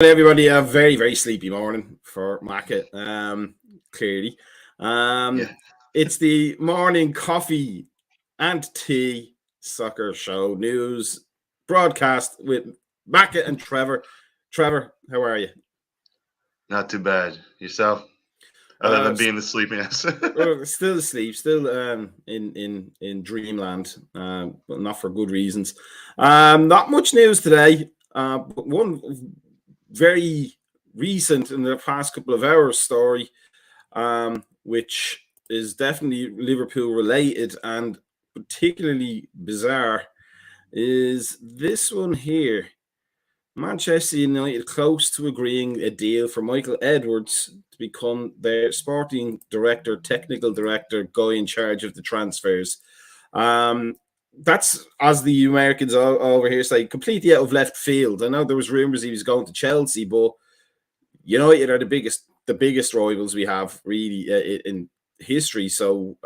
Everybody, a very, very sleepy morning for Macca, clearly. Yeah. It's the morning coffee and tea soccer show news broadcast with Macca and Trevor. Trevor, how are you? Not too bad. Yourself? Other than being the sleepiness. Still asleep, still in dreamland, but not for good reasons. Not much news today. But one very recent in the past couple of hours story, which is definitely Liverpool related and particularly bizarre, is this one here. Manchester United close to agreeing a deal for Michael Edwards to become their sporting director, technical director, guy in charge of the transfers. That's, as the Americans over here say, completely out of left field. I know there was rumours he was going to Chelsea, but United are the biggest rivals we have really in history. So,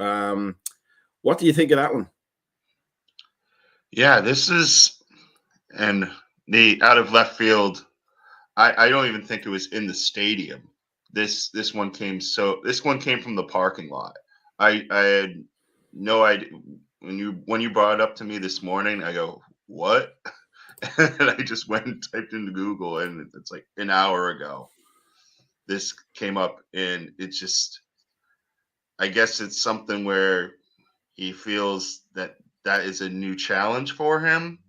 what do you think of that one? Yeah, this is and the out of left field. I don't even think it was in the stadium. This one came from the parking lot. I had no idea when you brought it up to me this morning. I go, what? And I just went and typed into Google, and it's like an hour ago. This came up, and it's just. I guess it's something where he feels that is a new challenge for him.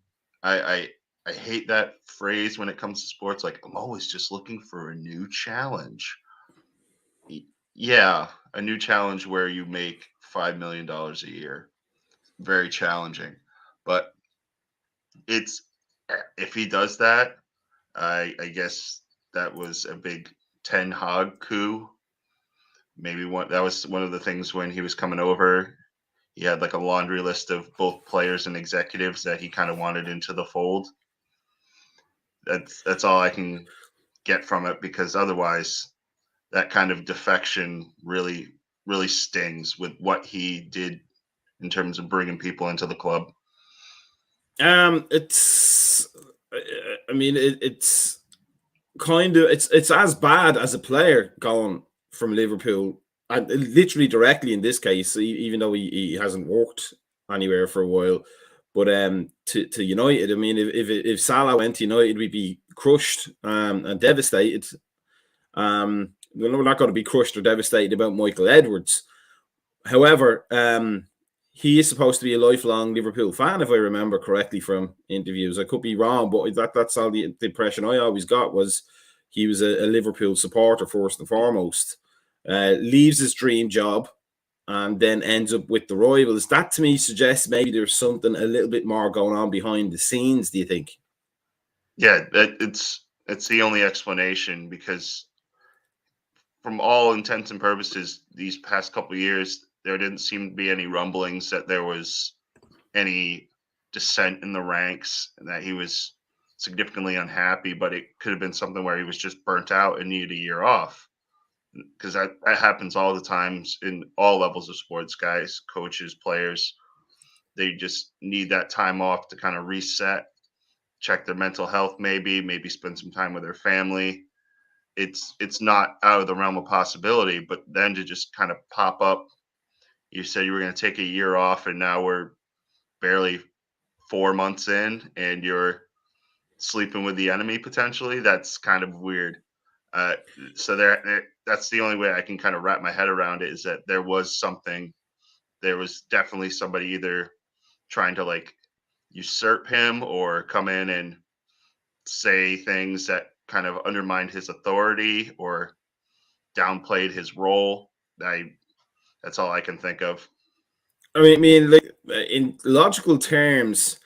I hate that phrase when it comes to sports. Like, I'm always just looking for a new challenge. Yeah, a new challenge where you make $5 million a year. Very challenging, but it's if he does that, I guess that was a big Ten Hag coup. Maybe that was one of the things when he was coming over. He had like a laundry list of both players and executives that he kind of wanted into the fold. That's all I can get from it, because otherwise that kind of defection really stings with what he did in terms of bringing people into the club. It's I mean it's kind of it's as bad as a player going from Liverpool, and literally directly in this case, even though he hasn't worked anywhere for a while. But to United, I mean, if Salah went to United, we'd be crushed and devastated. We're not going to be crushed or devastated about Michael Edwards. However, he is supposed to be a lifelong Liverpool fan, if I remember correctly from interviews. I could be wrong, but that's all the impression I always got was he was a Liverpool supporter first and foremost. Leaves his dream job and then ends up with the rivals. That to me suggests maybe there's something a little bit more going on behind the scenes. Do you think? Yeah, it's the only explanation, because from all intents and purposes, these past couple of years, there didn't seem to be any rumblings that there was any dissent in the ranks and that he was significantly unhappy, but it could have been something where he was just burnt out and needed a year off, because that happens all the times in all levels of sports. Guys, coaches, players, they just need that time off to kind of reset, check their mental health, maybe spend some time with their family. It's not out of the realm of possibility, but then to just kind of pop up. You said you were going to take a year off, and now we're barely 4 months in, and you're sleeping with the enemy potentially. That's kind of weird. So that's the only way I can kind of wrap my head around it, is that there was something. There was definitely somebody either trying to like usurp him or come in and say things that kind of undermined his authority or downplayed his role. That's all I can think of. I mean, like in logical terms,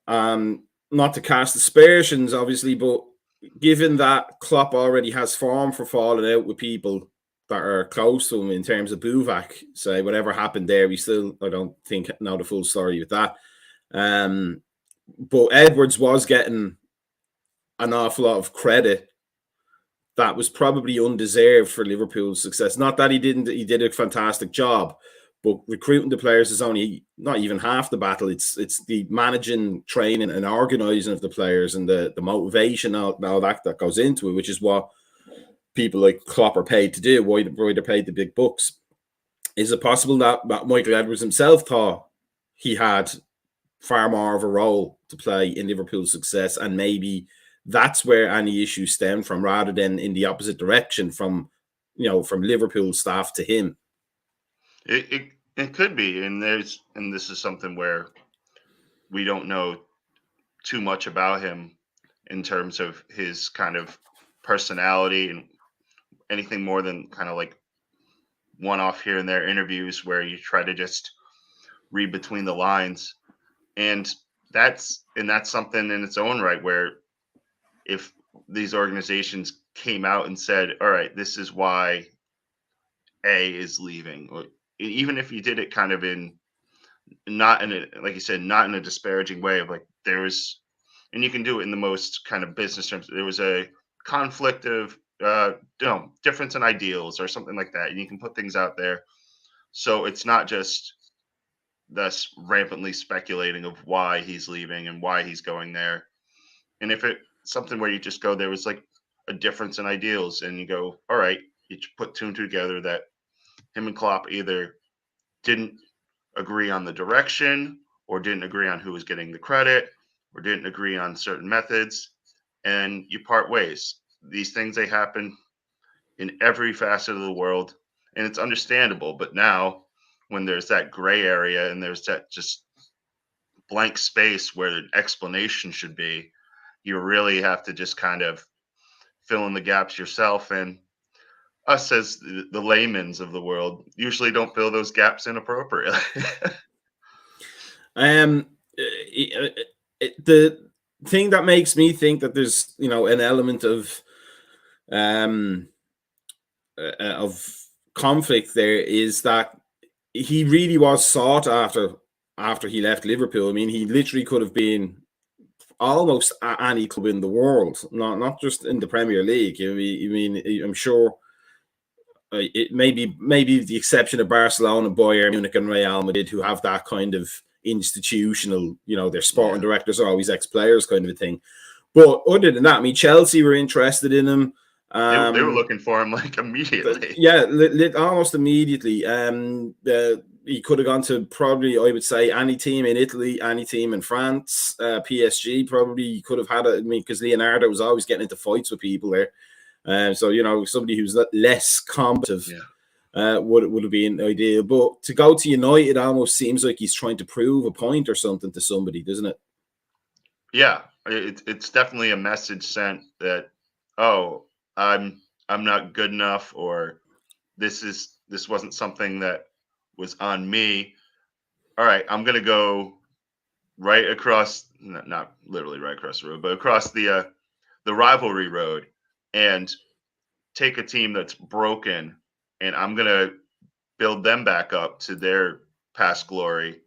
not to cast aspersions, obviously, but given that Klopp already has form for falling out with people that are close to him in terms of Buvac, say whatever happened there, we still I don't think know the full story with that. But Edwards was getting an awful lot of credit that was probably undeserved for Liverpool's success. Not that he didn't; he did a fantastic job, But recruiting the players is only not even half the battle. It's the managing, training, and organising of the players and the motivation, all that goes into it, which is what people like Klopp are paid to do. Why they're paid the big bucks. Is it possible that Michael Edwards himself thought he had far more of a role to play in Liverpool's success, and maybe that's where any issues stem from, rather than in the opposite direction from Liverpool staff to him? It could be, and this is something where we don't know too much about him in terms of his kind of personality and anything more than kind of like one off here and there interviews where you try to just read between the lines. And that's something in its own right, where if these organizations came out and said, all right, this is why A is leaving, or even if you did it kind of in not in a, like you said, not in a disparaging way of like and you can do it in the most kind of business terms. There was a conflict of difference in ideals or something like that, and you can put things out there, so it's not just thus rampantly speculating of why he's leaving and why he's going there. And if it's something where you just go, there was like a difference in ideals, and you go, all right, you put two and two together that him and Klopp either didn't agree on the direction, or didn't agree on who was getting the credit, or didn't agree on certain methods, and you part ways. These things, they happen in every facet of the world, and it's understandable. But now, when there's that gray area and there's that just blank space where an explanation should be, you really have to just kind of fill in the gaps yourself. And us, as the laymen's of the world, usually don't fill those gaps in appropriately. The thing that makes me think that there's an element of conflict there is that he really was sought after he left Liverpool. I mean, he literally could have been almost at any club in the world, not just in the Premier League. I mean, I'm sure it maybe the exception of Barcelona, Bayern Munich, and Real Madrid, who have that kind of institutional, their sporting directors are always ex-players kind of a thing. But other than that, I mean, Chelsea were interested in him. They were looking for him like immediately. Yeah, almost immediately. He could have gone to probably, I would say, any team in Italy, any team in France, PSG probably could have had it. I mean, because Leonardo was always getting into fights with people there. So, somebody who's less combative would have been ideal. But to go to United almost seems like he's trying to prove a point or something to somebody, doesn't it? Yeah, it's definitely a message sent that, oh, I'm not good enough, or this wasn't something that was on me. All right, I'm gonna go right across, not literally right across the road, but across the rivalry road, and take a team that's broken, and I'm gonna build them back up to their past glory,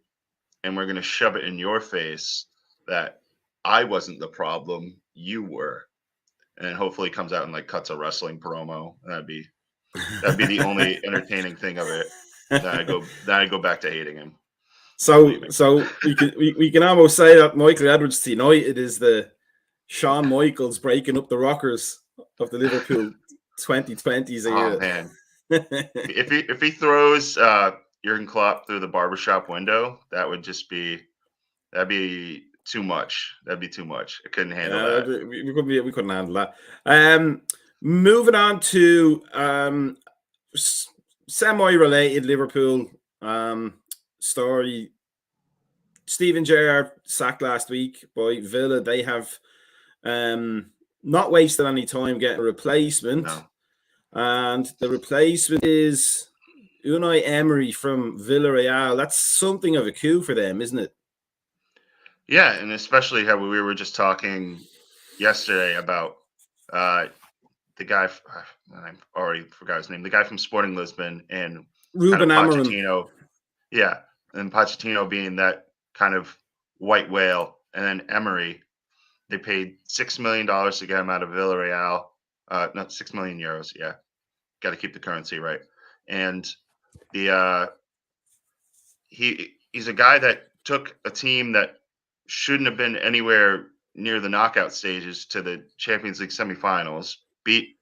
and we're gonna shove it in your face that I wasn't the problem, you were. And then hopefully comes out and like cuts a wrestling promo. That'd be the only entertaining thing of it. Then I go back to hating him. So we can almost say that Michael Edwards to United is the Shawn Michaels breaking up the rockers of the Liverpool 2020s. Oh man, if he throws Jurgen Klopp through the barbershop window, that'd be too much. That'd be too much. I couldn't handle that. We couldn't handle that. Moving on to semi-related Liverpool story. Steven Gerrard sacked last week by Villa. They have not wasted any time getting a replacement. No. And the replacement is Unai Emery from Villarreal. That's something of a coup for them, isn't it? Yeah, and especially how we were just talking yesterday about the guy, I already forgot his name, the guy from Sporting Lisbon, and Ruben Amorim. Pochettino. Yeah, and Pochettino being that kind of white whale, and then Emery, they paid $6 million to get him out of Villarreal. Not 6 million euros. Yeah, got to keep the currency right. And the he's a guy that took a team that shouldn't have been anywhere near the knockout stages to the Champions League semifinals, beat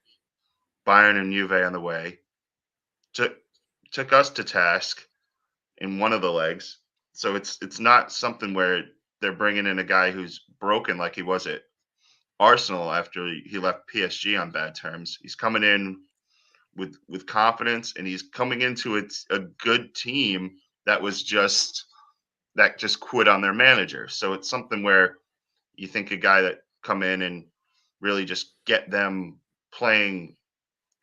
Bayern and Juve on the way, took us to task in one of the legs. So it's not something where they're bringing in a guy who's broken like he was at Arsenal after he left PSG on bad terms. He's coming in with confidence, and he's coming into a good team that just quit on their manager. So it's something where you think a guy that come in and really just get them playing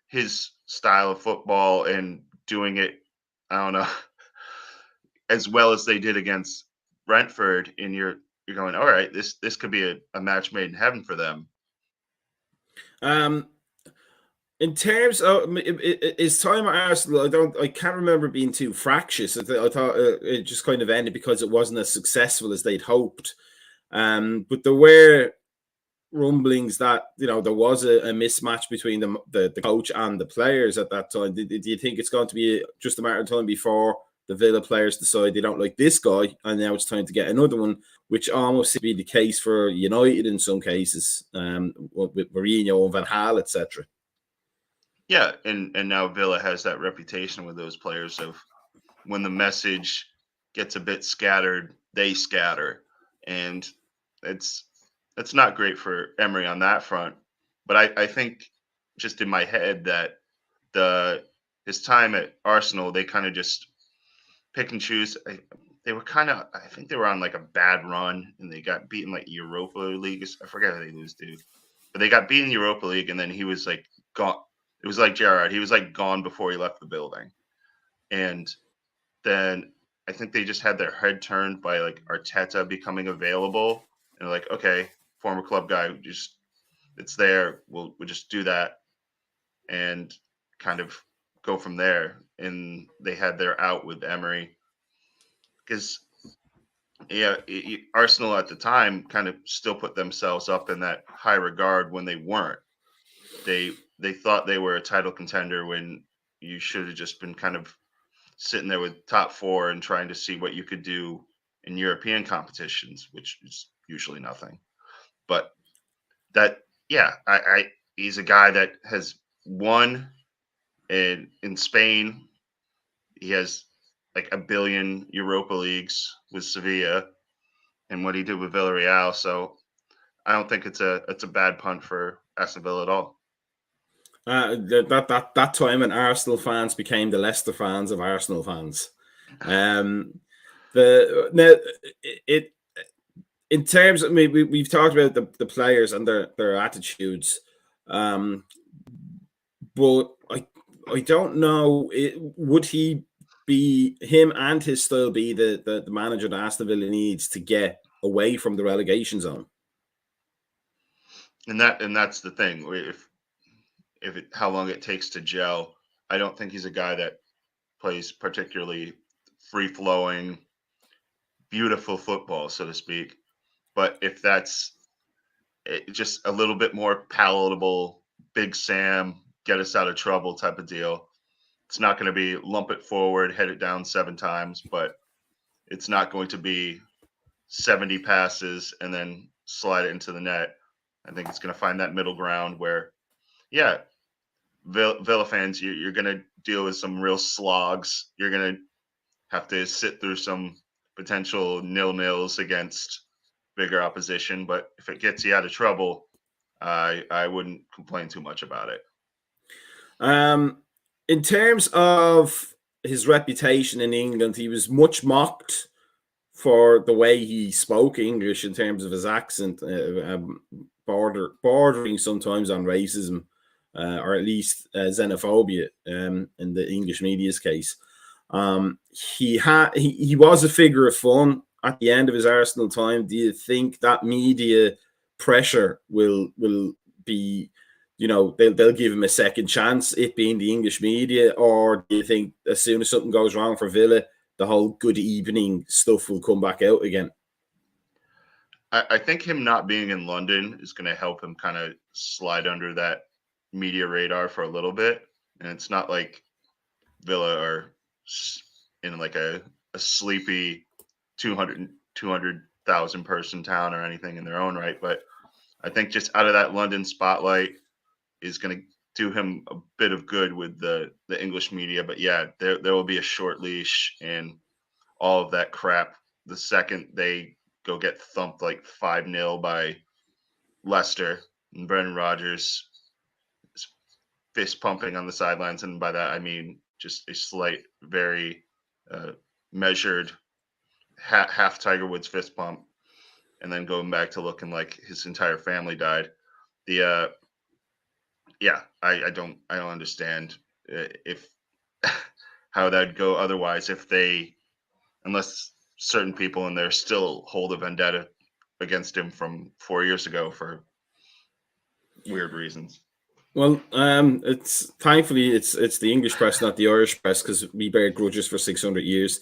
his style of football and doing it, I don't know, as well as they did against Brentford, and you're going, all right, this could be a match made in heaven for them. In terms of his time at Arsenal, I can't remember being too fractious. I thought it just kind of ended because it wasn't as successful as they'd hoped. But there were rumblings that there was a mismatch between the coach and the players at that time. Do you think it's going to be just a matter of time before the Villa players decide they don't like this guy, and now it's time to get another one, which almost seems to be the case for United in some cases, with Mourinho and Van Gaal, etc. Yeah, and now Villa has that reputation with those players of when the message gets a bit scattered, they scatter, and it's not great for Emery on that front. But I think just in my head that his time at Arsenal, they kind of just pick and choose. They were I think they were on like a bad run, and they got beaten like Europa League. I forget how they lose, dude. But they got beaten Europa League, and then he was like gone. It was like Gerrard. He was like gone before he left the building. And then I think they just had their head turned by like Arteta becoming available. And they're like, okay, former club guy, just it's there. We'll just do that and kind of go from there. And they had their out with Emery because Arsenal at the time kind of still put themselves up in that high regard when they weren't. They thought they were a title contender when you should have just been kind of sitting there with top four and trying to see what you could do in European competitions, which is usually nothing. But that, yeah, he's a guy that has won in Spain. He has like 1 billion Europa Leagues with Sevilla and what he did with Villarreal. So I don't think it's a bad punt for Aston Villa at all. That time when Arsenal fans became the Leicester fans of Arsenal fans. In terms of we've talked about the players and their attitudes, but I don't know. Would him and his style be the manager that Aston Villa needs to get away from the relegation zone? And that's the thing. How long it takes to gel, I don't think he's a guy that plays particularly free flowing, beautiful football, so to speak. But if that's just a little bit more palatable, Big Sam, get us out of trouble type of deal, it's not going to be lump it forward, head it down 7 times, but it's not going to be 70 passes and then slide it into the net. I think it's going to find that middle ground where, yeah, Villa fans, you're going to deal with some real slogs. You're going to have to sit through some potential 0-0s against bigger opposition. But if it gets you out of trouble, I wouldn't complain too much about it. In terms of his reputation in England, he was much mocked for the way he spoke English in terms of his accent, bordering sometimes on racism. Or at least xenophobia in the English media's case. He was a figure of fun at the end of his Arsenal time. Do you think that media pressure will be, they'll give him a second chance, it being the English media, or do you think as soon as something goes wrong for Villa, the whole good evening stuff will come back out again? I think him not being in London is going to help him kind of slide under that media radar for a little bit. And it's not like Villa are in like a a sleepy 200,000 person town or anything in their own right. But I think just out of that London spotlight is going to do him a bit of good with the English media. But yeah, there will be a short leash and all of that crap the second they go get thumped like 5-0 by Leicester and Brendan Rodgers is fist pumping on the sidelines. And by that, I mean just a slight, very measured half Tiger Woods fist pump, and then going back to looking like his entire family died. The yeah, I don't understand if how that'd go otherwise if they, unless certain people in there still hold a vendetta against him from 4 years ago for weird reasons. Well, it's thankfully it's the English press, not the Irish press, because we bear grudges for 600 years.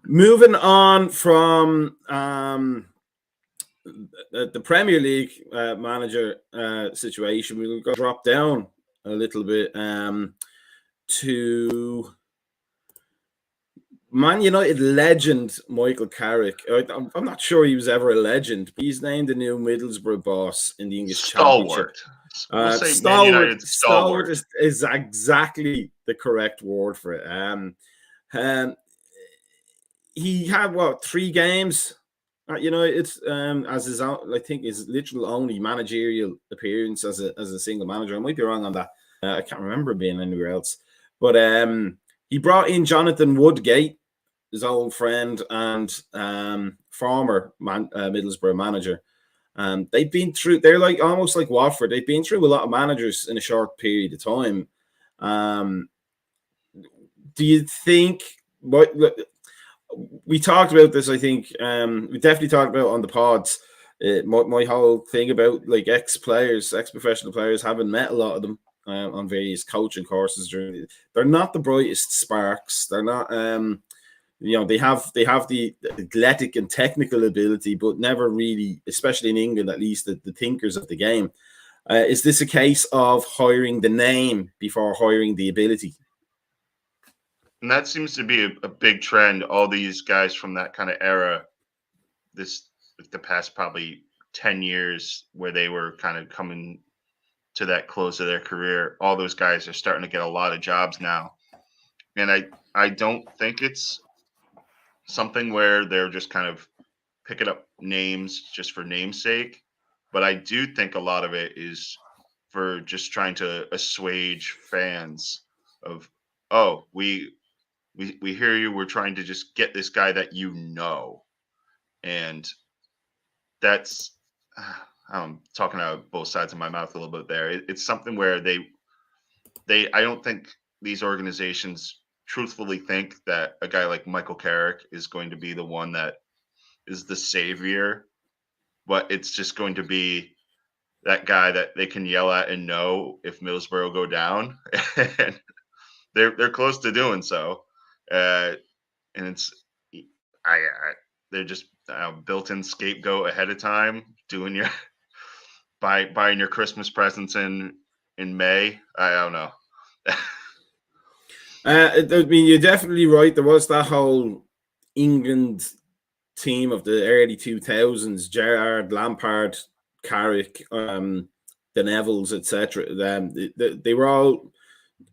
Moving on from the Premier League manager situation, we'll go drop down a little bit to Man United legend Michael Carrick. I'm not sure he was ever a legend, but he's named the new Middlesbrough boss in the English Championship. We'll say Man United stalwart is exactly the correct word for it. He had 3 games at United as his own, I think his literal only managerial appearance as a single manager. I might be wrong on that. I can't remember being anywhere else. But he brought in Jonathan Woodgate, his old friend and former Middlesbrough manager. They've been through, they're like almost like Watford. They've been through a lot of managers in a short period of time. Do you think, we talked about this, I think, we definitely talked about on the pods, my whole thing about like ex-professional players, having met a lot of them on various coaching courses. They're not the brightest sparks. They're not, they have the athletic and technical ability, but never really, especially in England, at least the thinkers of the game. Is this a case of hiring the name before hiring the ability? And that seems to be a big trend. All these guys from that kind of era, the past probably 10 years where they were kind of coming to that close of their career, all those guys are starting to get a lot of jobs now. And I don't think it's something where they're just kind of picking up names just for namesake. But I do think a lot of it is for just trying to assuage fans of, oh, we hear you. We're trying to just get this guy that you know. And that's, I'm talking out both sides of my mouth a little bit there. It's something where I don't think these organizations truthfully think that a guy like Michael Carrick is going to be the one that is the savior, but it's just going to be that guy that they can yell at and know if Middlesbrough go down. And they're close to doing so. And it's, they're just built-in scapegoat ahead of time, doing your buying your Christmas presents in May. I don't know. I mean, you're definitely right. There was that whole England team of the early 2000s: Gerrard, Lampard, Carrick, the Nevilles, etc. They were all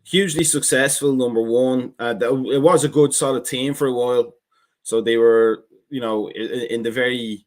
hugely successful. Number one, it was a good, solid team for a while. So they were, in the very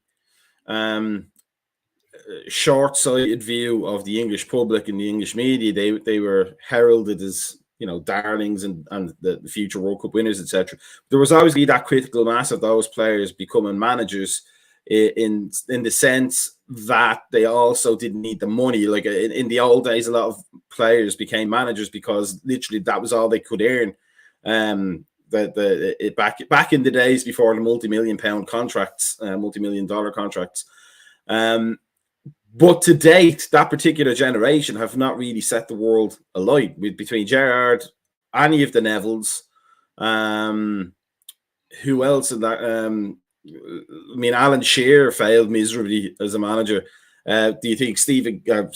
short-sighted view of the English public and the English media, they were heralded as, darlings and the future World Cup winners, etc. There was always that critical mass of those players becoming managers in the sense that they also didn't need the money. Like in the old days, a lot of players became managers because literally that was all they could earn. Back in the days before the multi-million-pound contracts, multi-million-dollar contracts. But to date, that particular generation have not really set the world alight. Between Gerrard, any of the Nevilles, who else in that? Alan Shearer failed miserably as a manager. Do you think Stephen Carrick?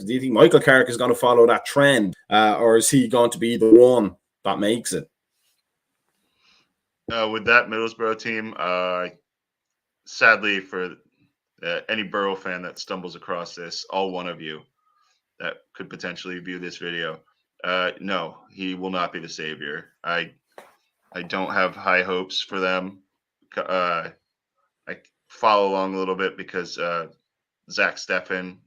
Do you think Michael Carrick is going to follow that trend, or is he going to be the one that makes it? with that Middlesbrough team, sadly for any Borough fan that stumbles across this, all one of you that could potentially view this video, no, he will not be the savior. I don't have high hopes for them. I follow along a little bit because Zach Steffen,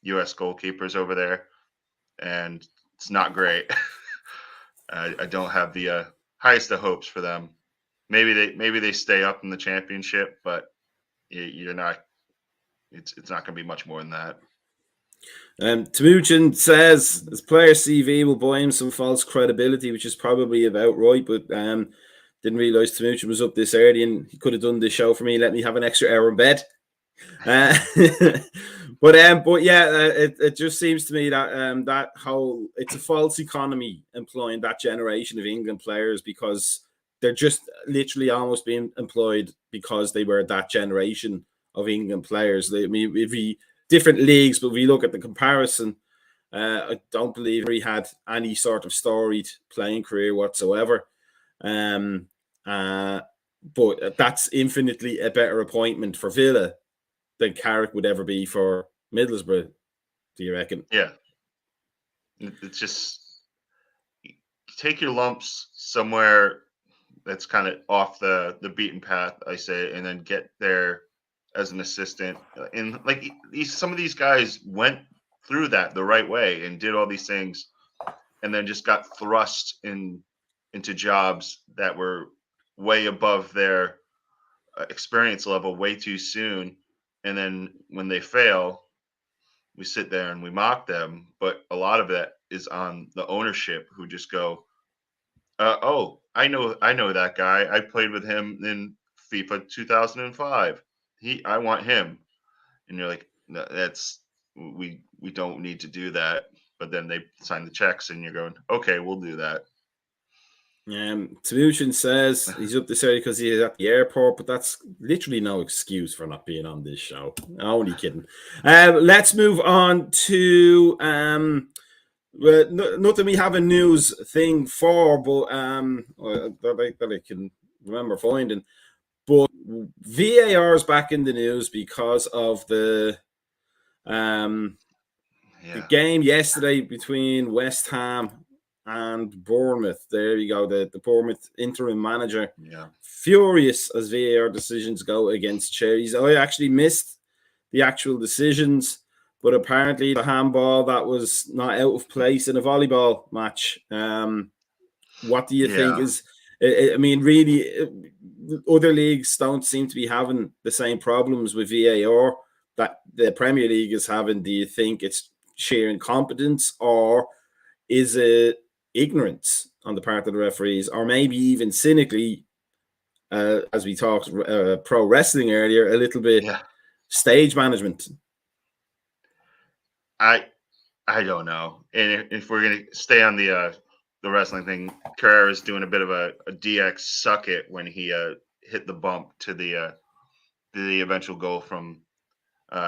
U.S. goalkeepers over there, and it's not great. I don't have the highest of hopes for them. Maybe they stay up in the championship, but you're not. It's not going to be much more than that. Timuchin says his player CV will buy him some false credibility, which is probably about right, but didn't realise Timuchin was up this early and he could have done this show for me, let me have an extra hour in bed. But yeah, it just seems to me that that whole it's a false economy employing that generation of England players because they're just literally almost being employed because they were that generation of England players. I mean, if we different leagues, but if we look at the comparison, I don't believe he had any sort of storied playing career whatsoever. But that's infinitely a better appointment for Villa than Carrick would ever be for Middlesbrough. Do you reckon? Yeah, it's just take your lumps somewhere that's kind of off the beaten path, I say, and then get there as an assistant. And like some of these guys went through that the right way and did all these things, and then just got thrust into jobs that were way above their experience level way too soon. And then when they fail, we sit there and we mock them. But a lot of that is on the ownership who just go, "Oh, I know that guy. I played with him in FIFA 2005. I want him." And you're like, "No, we don't need to do that." But then they sign the checks, and you're going, "Okay, we'll do that." Timuchin says he's up this early because he is at the airport, but that's literally no excuse for not being on this show. Only kidding. Let's move on to nothing we have a news thing for, but that I can remember finding. But VAR is back in the news because of the game yesterday between West Ham and Bournemouth. There you go. The Bournemouth interim manager, furious as VAR decisions go against Cherries. I actually missed the actual decisions, but apparently the handball that was not out of place in a volleyball match. What do you think is? I mean, really, other leagues don't seem to be having the same problems with VAR that the Premier League is having. Do you think it's sheer incompetence, or is it ignorance on the part of the referees, or maybe even cynically, as we talked pro wrestling earlier, a little bit stage management? I don't know. And if we're gonna stay on the wrestling thing, Carrera's doing a bit of a DX suck it when he hit the bump to the eventual goal from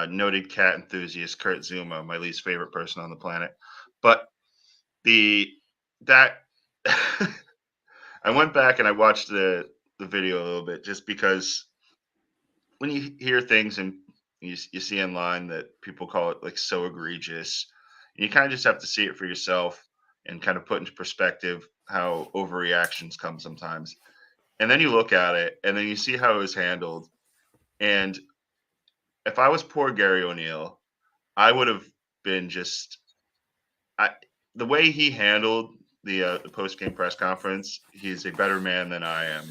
noted cat enthusiast Kurt Zuma, my least favorite person on the planet. But I went back and I watched the video a little bit just because when you hear things and you see online that people call it like so egregious, you kind of just have to see it for yourself and kind of put into perspective how overreactions come sometimes. And then you look at it and then you see how it was handled. And if I was poor Gary O'Neill, I would have been the way he handled the post-game press conference. He's a better man than I am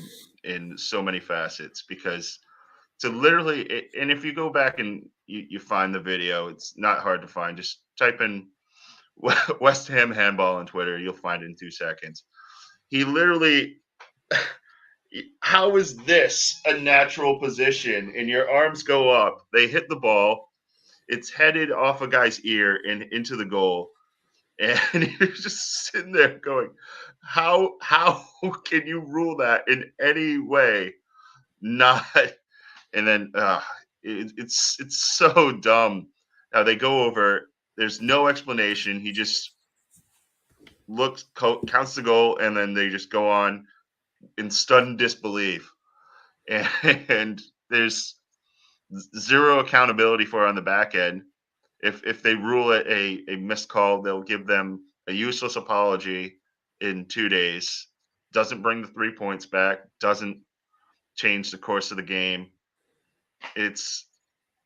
in so many facets, because to literally, and if you go back and you find the video, it's not hard to find. Just type in West Ham handball on Twitter. You'll find it in 2 seconds. He literally, how is this a natural position? And your arms go up. They hit the ball. It's headed off a guy's ear and into the goal. And you're just sitting there going, how can you rule that in any way? Not. And then it's so dumb. Now they go over. There's no explanation. He just looks, counts the goal, and then they just go on. in stunned disbelief, and there's zero accountability for it on the back end. If they rule it a missed call, they'll give them a useless apology in 2 days. Doesn't bring the 3 points back. Doesn't change the course of the game. It's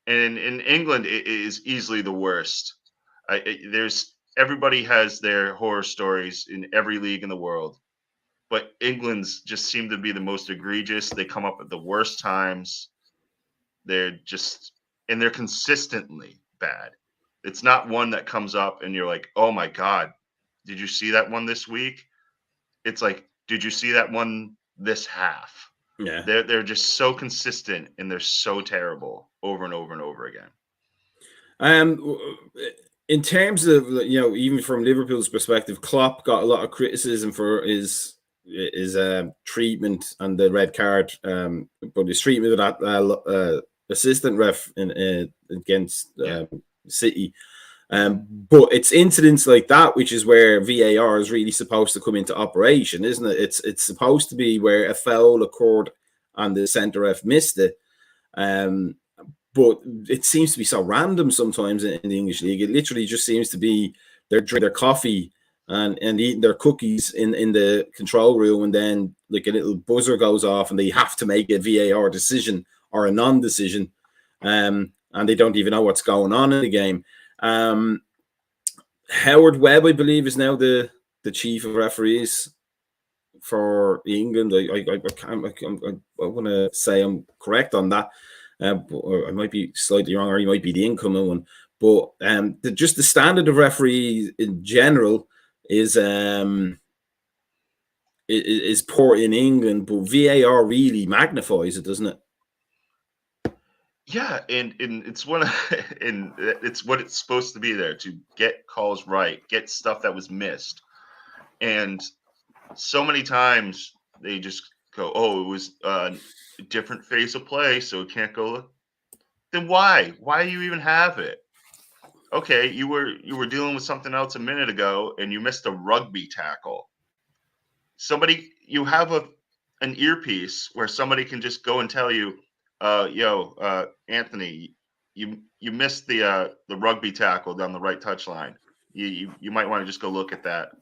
and in England, it is easily the worst. There's everybody has their horror stories in every league in the world, but England's just seem to be the most egregious. They come up at the worst times. They're just and they're consistently bad. It's not one that comes up and you're like, "Oh my god, did you see that one this week?" It's like, "Did you see that one this half?" Yeah. They're just so consistent and they're so terrible over and over and over again. In terms of, you know, even from Liverpool's perspective, Klopp got a lot of criticism for his treatment and the red card, but his treatment of that assistant ref against City. But it's incidents like that which is where VAR is really supposed to come into operation, isn't it? It's supposed to be where a foul occurred and the centre ref missed it. But it seems to be so random sometimes in the English league. It literally just seems to be they're drinking their coffee and eating their cookies in the control room, and then like a little buzzer goes off and they have to make a VAR decision or a non-decision, and they don't even know what's going on in the game. Howard Webb, I believe, is now the chief of referees for England. I want to say I'm correct on that. Or I might be slightly wrong, or he might be the incoming one. But just the standard of referees in general is poor in England, but VAR really magnifies it, doesn't it? Yeah, and it's one and it's what it's supposed to be there to get calls right, get stuff that was missed. And so many times they just go, "Oh, it was a different phase of play, so it can't go." Then why? Why do you even have it? Okay, you were dealing with something else a minute ago, and you missed a rugby tackle. You have an earpiece where somebody can just go and tell you, Anthony, you missed the rugby tackle down the right touchline. You might want to just go look at that."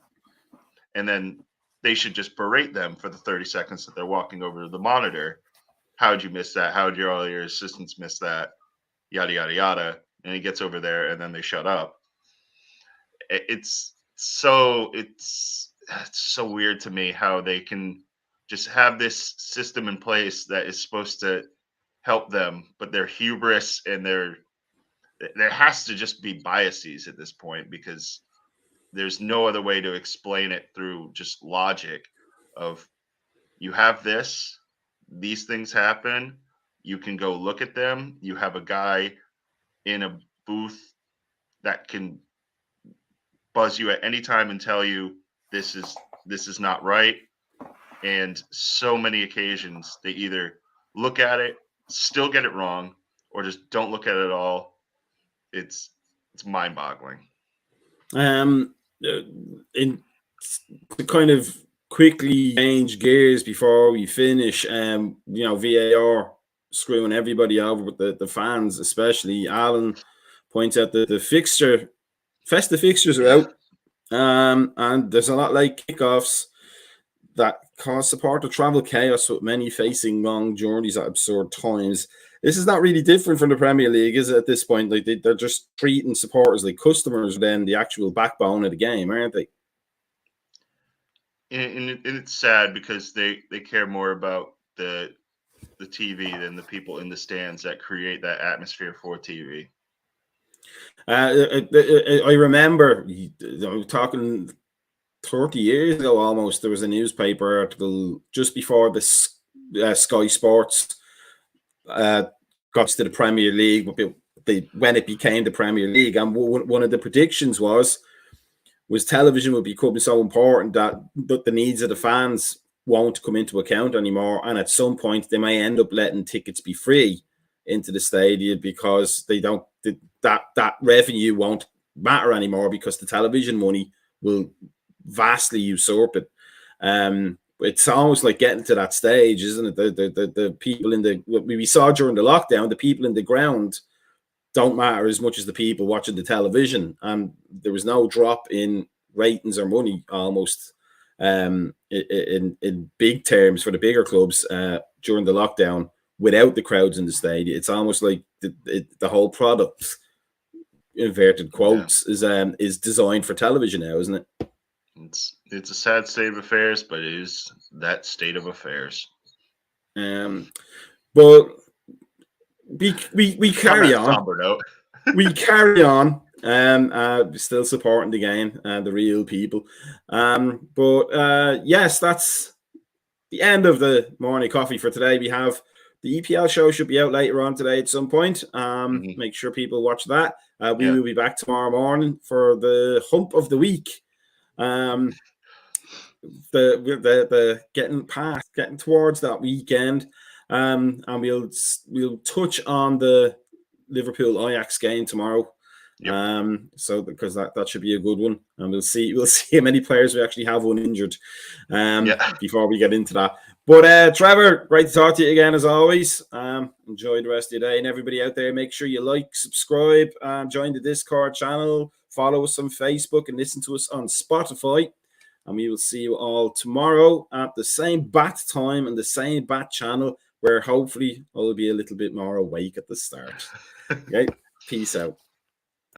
And then they should just berate them for the 30 seconds that they're walking over to the monitor. How'd you miss that? How'd all your assistants miss that? Yada, yada, yada. And he gets over there and then they shut up. It's so weird to me how they can just have this system in place that is supposed to help them, but their hubris and there has to just be biases at this point, because there's no other way to explain it through just logic of you have these things happen, you can go look at them, you have a guy in a booth that can buzz you at any time and tell you this is not right. And so many occasions they either look at it, still get it wrong, or just don't look at it at all. It's mind-boggling. In to kind of quickly change gears before we finish, VAR screwing everybody over, with the fans especially. Alan points out that the festive fixtures are out, and there's a lot like kickoffs that cause supporter travel chaos, with many facing long journeys at absurd times. This is not really different from the Premier League, is it, at this point? Like they're just treating supporters like customers than the actual backbone of the game, aren't they? And it's sad because they care more about the TV than the people in the stands that create that atmosphere for TV. I remember talking 30 years ago almost, there was a newspaper article just before the Sky Sports got to the Premier League, when it became the Premier League, and one of the predictions was television would become so important that the needs of the fans won't come into account anymore, and at some point they may end up letting tickets be free into the stadium, because that revenue won't matter anymore, because the television money will vastly usurp it. it's almost like getting to that stage, isn't it? The people in the, we saw during the lockdown, the people in the ground don't matter as much as the people watching the television, and there was no drop in ratings or money almost in big terms for the bigger clubs during the lockdown without the crowds in the stadium. It's almost like the whole product, inverted quotes, is designed for television now, isn't it? It's a sad state of affairs, but it is that state of affairs. But we carry on. We carry on. Still supporting the game and the real people. But yes, that's the end of the morning coffee for today. We have the EPL show should be out later on today at some point. Make sure people watch that. We will be back tomorrow morning for the hump of the week. The getting towards that weekend. And we'll touch on the Liverpool Ajax game tomorrow. So because that should be a good one, and we'll see how many players we actually have uninjured before we get into that. But Trevor, great to talk to you again as always. Enjoy the rest of your day, and everybody out there, make sure you like, subscribe, join the Discord channel, follow us on Facebook, and listen to us on Spotify. And we will see you all tomorrow at the same bat time and the same bat channel, where hopefully I'll be a little bit more awake at the start. Okay, peace out.